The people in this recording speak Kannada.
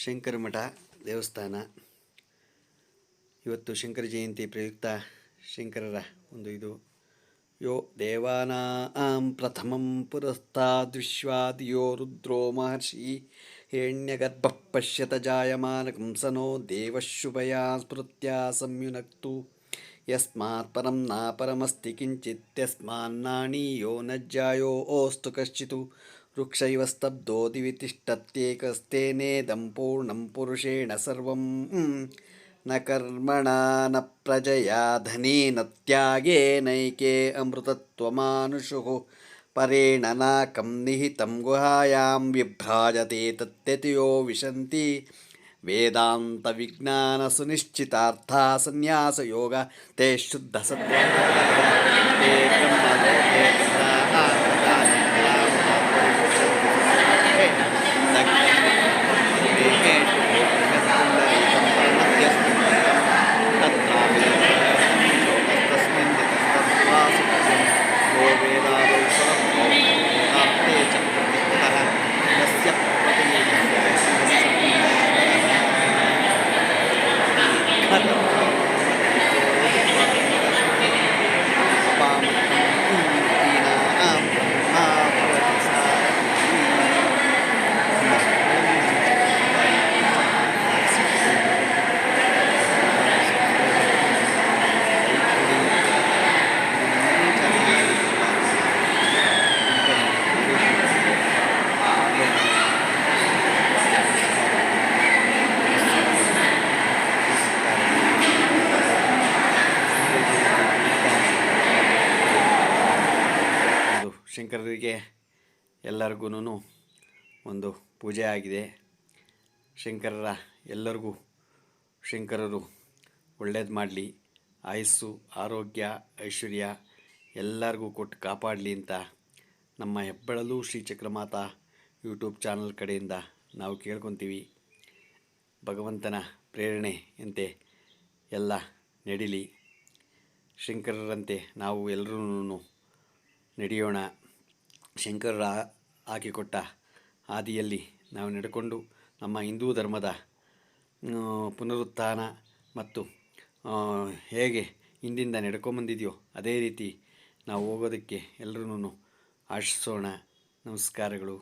ಶಂಕರ ಮಠ ದೇವಸ್ಥಾನ. ಇವತ್ತು ಶಂಕರ ಜಯಂತಿ ಪ್ರಯುಕ್ತ ಶಂಕರರ ಒಂದು ಇದು ಯೋ ದೇವಾನಾಂ ಪ್ರಥಮಂ ಪುರಸ್ತಾದ್ ವಿಶ್ವಾದಿಯೋ ರುದ್ರೋ ಮಹರ್ಷಿ ಹಿರಣ್ಯಗರ್ಭಃ ಪಶ್ಯತ ಜಾಯಮಾನಕಂ ಸನೋ ದೇವಶುಭಯಾ ಸ್ಮೃತ್ಯ ಸಂಯುನಕ್ತು ಯಸ್ಮಾತ್ ಪರಂ ನಾಪರಮಸ್ತಿ ಕಿಂಚಿತ್ ಯಸ್ಮಾನ್ನಾಣೀಯೋ ನ ಜ್ಯಾಯೋऽಸ್ತು ಕಶ್ಚಿತ್ ವೃಕ್ಷೈವ ಸ್ತಬ್ಧೋ ದಿವಿ ತಿಷ್ಠತ್ಯೇಕಸ್ತೇನೇದಂ ಪೂರ್ಣಂ ಪುರುಷೇಣ ಸರ್ವಂ ನ ಕರ್ಮಣಾ ನ ಪ್ರಜಯಾ ಧನೇನ ತ್ಯಾಗೇನೈಕೆ ಅಮೃತತ್ವಮಾನುಷುಃ ಪರೇಣ ನಾಕಂ ನಿಹಿತಂ ಗುಹಾಯಾಂ ವಿಭ್ರಾಜತೆ ತತ್ಯತಿಯೋ ವಿಶಂತಿ ವೇದಾಂತ ವಿಜ್ಞಾನ ಸುನಿಶ್ಚಿತಾರ್ಥ ಸನ್ಯಾಸ ಯೋಗ ತೇ ಶುದ್ಧ ಸತ್ಯ ಶಂಕರರಿಗೆ ಎಲ್ಲರಿಗೂ ಒಂದು ಪೂಜೆ ಆಗಿದೆ. ಶಂಕರರ ಎಲ್ಲರಿಗೂ ಶಂಕರರು ಒಳ್ಳೇದು ಮಾಡಲಿ, ಆಯುಸ್ಸು ಆರೋಗ್ಯ ಐಶ್ವರ್ಯ ಎಲ್ಲರಿಗೂ ಕೊಟ್ಟು ಕಾಪಾಡಲಿ ಅಂತ ನಮ್ಮ ಹೆಬ್ಬಳಲು ಶ್ರೀ ಚಕ್ರಮಾತಾ ಯೂಟ್ಯೂಬ್ ಚಾನಲ್ ಕಡೆಯಿಂದ ನಾವು ಕೇಳ್ಕೊತೀವಿ. ಭಗವಂತನ ಪ್ರೇರಣೆಯಂತೆ ಎಲ್ಲ ನಡೀಲಿ. ಶಂಕರರಂತೆ ನಾವು ಎಲ್ಲರೂ ನಡೆಯೋಣ. ಶಂಕರರ ಹಾಕಿಕೊಟ್ಟ ಹಾದಿಯಲ್ಲಿ ನಾವು ನಡ್ಕೊಂಡು ನಮ್ಮ ಹಿಂದೂ ಧರ್ಮದ ಪುನರುತ್ಥಾನ ಮತ್ತು ಹೇಗೆ ಹಿಂದಿಂದ ನಡ್ಕೊಂಬಂದಿದೆಯೋ ಅದೇ ರೀತಿ ನಾವು ಹೋಗೋದಕ್ಕೆ ಎಲ್ಲರೂ ಆಶಿಸೋಣ. ನಮಸ್ಕಾರಗಳು.